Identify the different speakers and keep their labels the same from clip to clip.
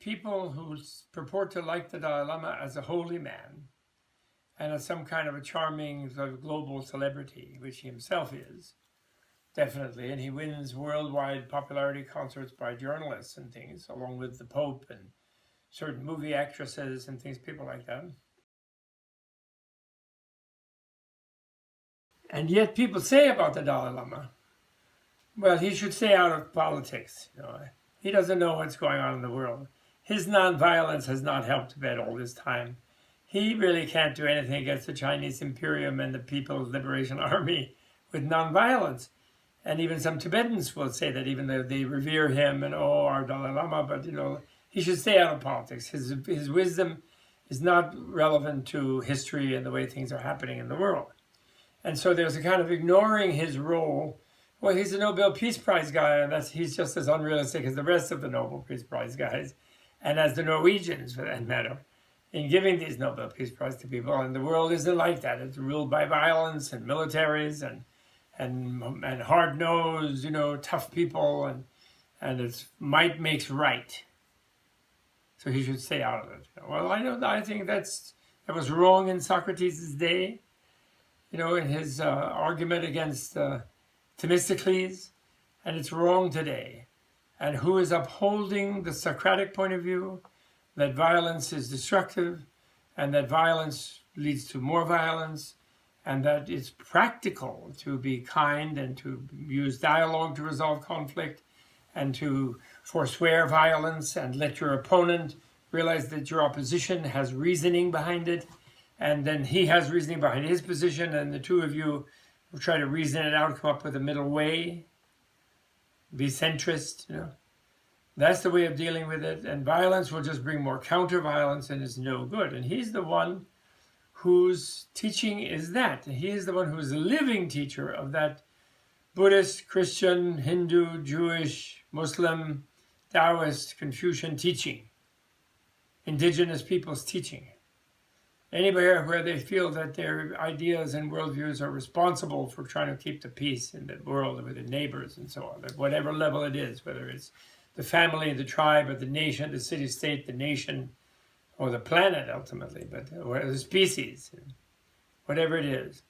Speaker 1: people who purport to like the Dalai Lama as a holy man and as some kind of a charming sort of global celebrity, which he himself is, definitely, and he wins worldwide popularity concerts by journalists and things, along with the Pope and certain movie actresses and things, people like that. And yet people say about the Dalai Lama, well, he should stay out of politics. He doesn't know what's going on in the world. His nonviolence has not helped Tibet all this time. He really can't do anything against the Chinese Imperium and the People's Liberation Army with nonviolence. And even some Tibetans will say that, even though they revere him and, our Dalai Lama, but, he should stay out of politics. His wisdom is not relevant to history and the way things are happening in the world. And so there's a kind of ignoring his role. Well, he's a Nobel Peace Prize guy, and he's just as unrealistic as the rest of the Nobel Peace Prize guys, and as the Norwegians, for that matter, in giving these Nobel Peace Prize to people. And the world isn't like that. It's ruled by violence and militaries and hard-nosed, tough people, and it's might makes right. So he should stay out of it. Well, I think that was wrong in Socrates' day, in his argument against Themistocles, and it's wrong today. And who is upholding the Socratic point of view, that violence is destructive, and that violence leads to more violence, and that it's practical to be kind and to use dialogue to resolve conflict, and to forswear violence and let your opponent realize that your opposition has reasoning behind it, and then he has reasoning behind his position, and the two of you will try to reason it out, come up with a middle way, be centrist, That's the way of dealing with it, and violence will just bring more counter-violence and is no good. And he's the one whose teaching is that. He is the one who is a living teacher of that Buddhist, Christian, Hindu, Jewish, Muslim, Taoist, Confucian teaching, indigenous people's teaching. Anywhere where they feel that their ideas and worldviews are responsible for trying to keep the peace in the world with their neighbors and so on, at whatever level it is, whether it's the family, the tribe, or the nation, the city-state, the nation, or the planet ultimately, or the species, whatever it is.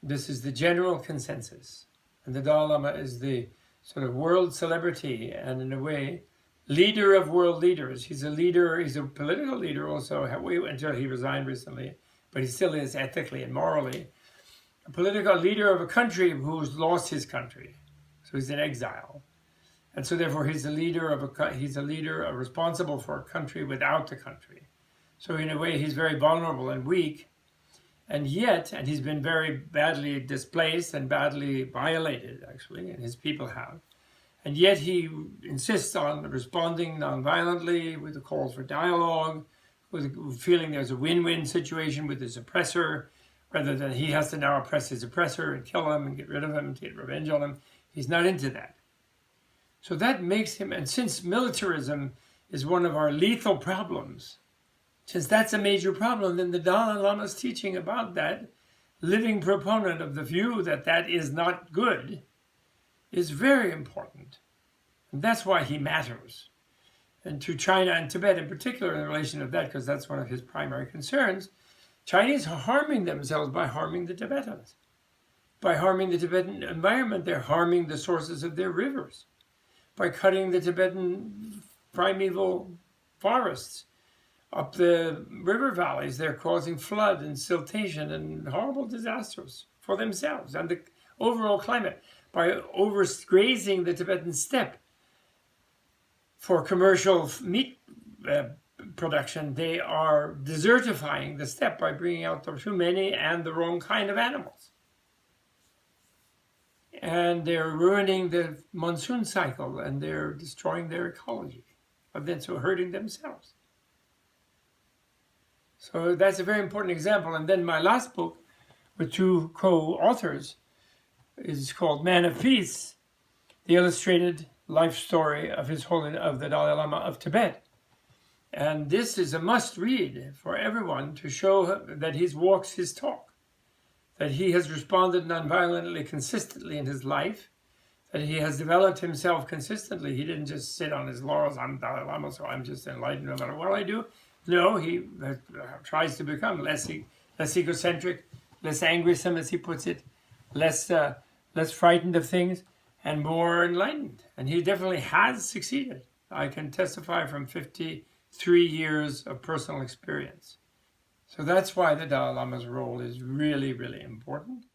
Speaker 1: This is the general consensus. And the Dalai Lama is the sort of world celebrity and, in a way, leader of world leaders. He's a leader, he's a political leader also, until he resigned recently, but he still is ethically and morally a political leader of a country who's lost his country. So he's in exile. And so therefore he's a leader responsible for a country without the country. So in a way he's very vulnerable and weak, and he's been very badly displaced and badly violated, actually, and his people have. And yet he insists on responding nonviolently with the calls for dialogue, with feeling there's a win-win situation with his oppressor, rather than he has to now oppress his oppressor and kill him and get rid of him and get revenge on him. He's not into that. So that makes him, and since militarism is one of our lethal problems, since that's a major problem, then the Dalai Lama's teaching about that, living proponent of the view that that is not good, is very important. And that's why he matters. And to China and Tibet in particular, in relation to that, because that's one of his primary concerns, Chinese are harming themselves by harming the Tibetans. By harming the Tibetan environment, they're harming the sources of their rivers. By cutting the Tibetan primeval forests up the river valleys, they're causing flood and siltation and horrible disasters for themselves and the overall climate. By overgrazing the Tibetan steppe for commercial meat production, they are desertifying the steppe by bringing out too many and the wrong kind of animals. And they're ruining the monsoon cycle, and they're destroying their ecology, and then so hurting themselves. So that's a very important example. And then my last book, with two co-authors, is called Man of Peace, the illustrated life story of His Holiness, of the Dalai Lama of Tibet. And this is a must-read for everyone to show that he walks his talk, that he has responded nonviolently, consistently in his life, that he has developed himself consistently. He didn't just sit on his laurels. I'm Dalai Lama, so I'm just enlightened no matter what I do. No, he tries to become less egocentric, less anguisome, as he puts it, less frightened of things, and more enlightened. And he definitely has succeeded. I can testify from 53 years of personal experience. So that's why the Dalai Lama's role is really, really important.